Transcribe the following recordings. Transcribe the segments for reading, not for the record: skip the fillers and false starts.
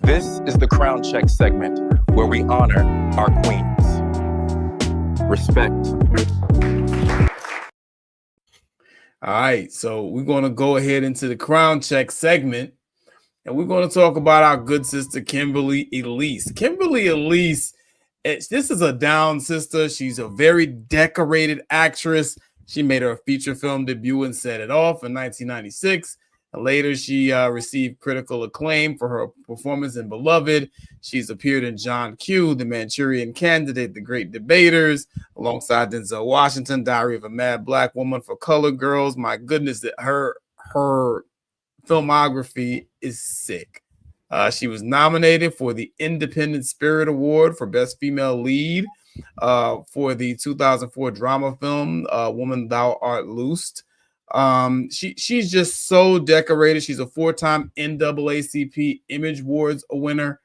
This is the Crown Check segment where we honor our queens. Respect. All right, so we're going to go ahead into the Crown Check segment, and we're going to talk about our good sister, Kimberly Elise. Kimberly Elise, this is a down sister. She's a very decorated actress. She made her feature film debut and Set It Off in 1996. And later, she received critical acclaim for her performance in Beloved. She's appeared in John Q, The Manchurian Candidate, The Great Debaters, alongside Denzel Washington, Diary of a Mad Black Woman, For Colored Girls. My goodness, that her filmography is sick. She was nominated for the Independent Spirit Award for Best Female Lead for the 2004 drama film Woman Thou Art Loosed. She's just so decorated. She's a 4-time NAACP Image Awards winner.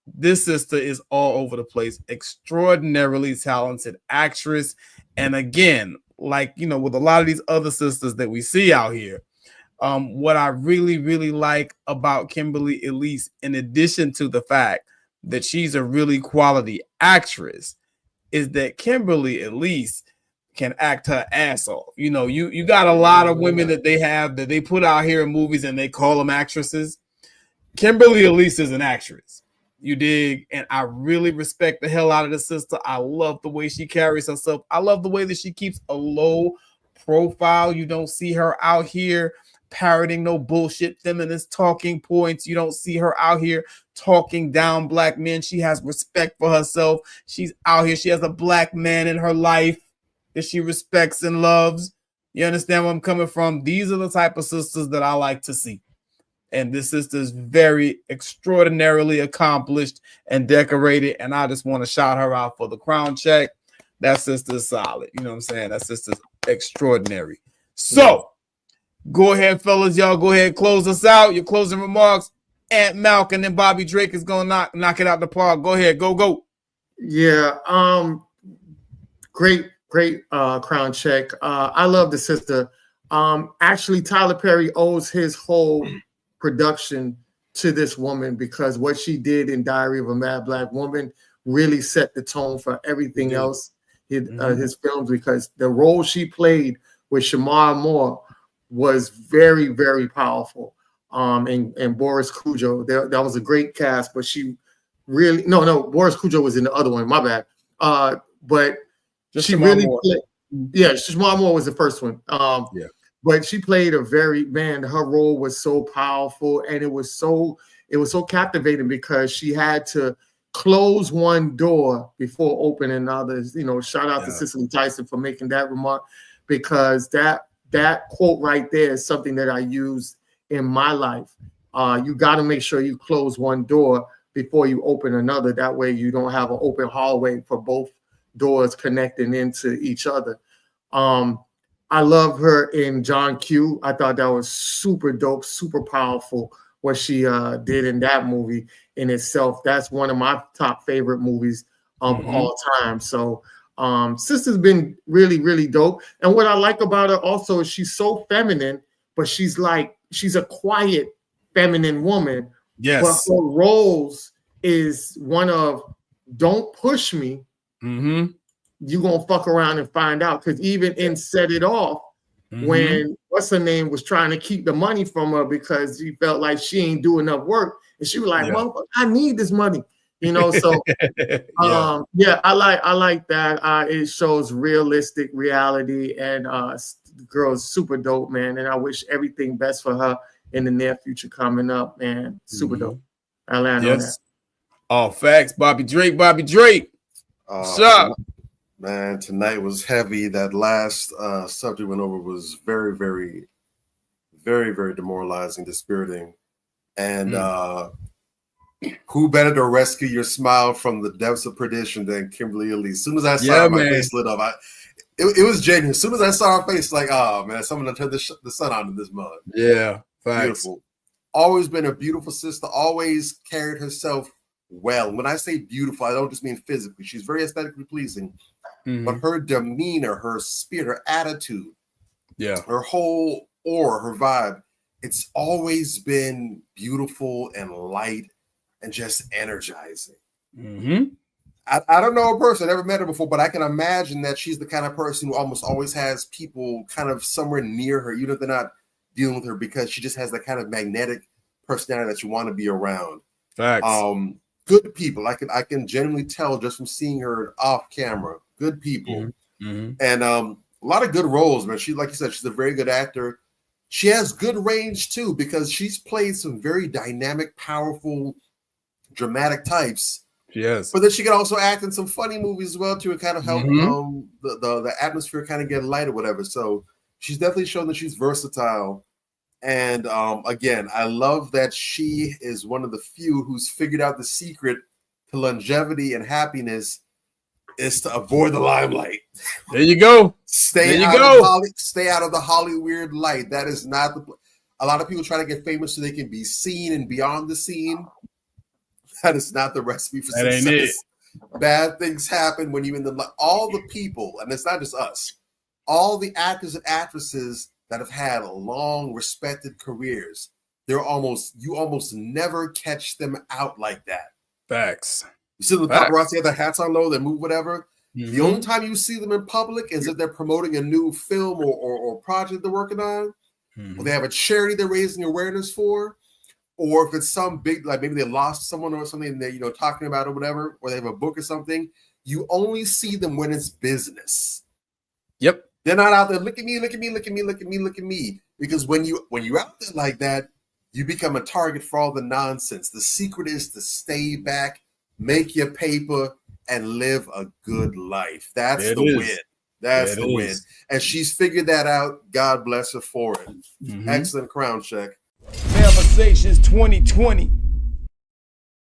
This sister is all over the place. Extraordinarily talented actress. And again, like, you know, with a lot of these other sisters that we see out here, what I really, really like about Kimberly Elise, in addition to the fact that she's a really quality actress, is that Kimberly Elise can act her ass off. You know, you got a lot of women that they put out here in movies and they call them actresses. Kimberly Elise is an actress. You dig? And I really respect the hell out of the sister. I love the way she carries herself. I love the way that she keeps a low profile. You don't see her out here parroting no bullshit feminist talking points. You don't see her out here talking down black men. She has respect for herself. She's out here. She has a black man in her life that she respects and loves. You understand where I'm coming from? These are the type of sisters that I like to see. And this sister is very extraordinarily accomplished and decorated. And I just want to shout her out for the Crown Check. That sister is solid. You know what I'm saying? That sister's extraordinary. So go ahead, fellas. Y'all go ahead, close us out. Your closing remarks. Aunt Malk and then Bobby Drake is going to knock it out the park. Go ahead. Go. Yeah. Great Crown Check. I love the sister. Actually, Tyler Perry owes his whole production to this woman, because what she did in Diary of a Mad Black Woman really set the tone for everything else his films, because the role she played with Shamar Moore was very, very powerful. And Boris Cujo, that was a great cast, but she really Boris Cujo was in the other one, my bad. But just she really played, Shamar Moore was the first one. But she played her role was so powerful, and it was so captivating, because she had to close one door before opening others. You know, shout out to Cicely Tyson for making that remark, because that quote right there is something that I use in my life. You got to make sure you close one door before you open another. That way you don't have an open hallway for both doors connecting into each other. I love her in John Q. I thought that was super dope, super powerful, what she did in that movie in itself. That's one of my top favorite movies of all time. So sister's been really, really dope. And what I like about her also is she's so feminine, but she's a quiet, feminine woman. Yes. But her roles is one of, don't push me. You're going to fuck around and find out. Because even in Set It Off, when what's her name was trying to keep the money from her because she felt like she ain't do enough work. And she was like, motherfucker, I need this money. You know, so I like that. It shows realistic reality, and the girl's super dope, man. And I wish everything best for her in the near future coming up, man. Super dope. I land on that. All facts. Bobby Drake. What's up? Man, tonight was heavy. That last subject went over was very, very, very, very demoralizing, dispiriting. And who better to rescue your smile from the depths of perdition than Kimberly Elise? As soon as I saw her, my face lit up. It was genuine. As soon as I saw her face, like, oh, man, someone turned the sun on in this mud. Yeah, facts. Beautiful. Always been a beautiful sister. Always carried herself well. When I say beautiful, I don't just mean physically. She's very aesthetically pleasing. But her demeanor, her spirit, her attitude, her whole aura, her vibe it's always been beautiful and light and just energizing. Mm-hmm. I don't know a person, I've never met her before, but I can imagine that she's the kind of person who almost always has people kind of somewhere near her, even if they're not dealing with her, because she just has that kind of magnetic personality that you want to be around. Facts. Good people. I can genuinely tell just from seeing her off camera. Good people. Mm-hmm. And a lot of good roles, man. She, like you said, she's a very good actor. She has good range too, because she's played some very dynamic, powerful, dramatic types. Yes. But then she can also act in some funny movies as well too, and kind of help the atmosphere kind of get light or whatever. So she's definitely shown that she's versatile. And again, I love that she is one of the few who's figured out the secret to longevity and happiness is to avoid the limelight. There you go. Stay out of the Hollywood light. That is not the. A lot of people try to get famous so they can be seen and beyond the scene. That is not the recipe for success. Ain't it. Bad things happen when you're in the. All the people, and it's not just us. All the actors and actresses that have had long, respected careers, you almost never catch them out like that. Facts. You see the paparazzi have their hats on low, they move whatever. Mm-hmm. The only time you see them in public is if they're promoting a new film or project they're working on, or they have a charity they're raising awareness for, or if it's some big, like maybe they lost someone or something and they're talking about it or whatever, or they have a book or something. You only see them when it's business. Yep. They're not out there, look at me, look at me, look at me, look at me, look at me. Because when you're out there like that, you become a target for all the nonsense. The secret is to stay back, make your paper, and live a good life. That's the win. That's the win. And she's figured that out. God bless her for it. Excellent crown check. Conversations 2020.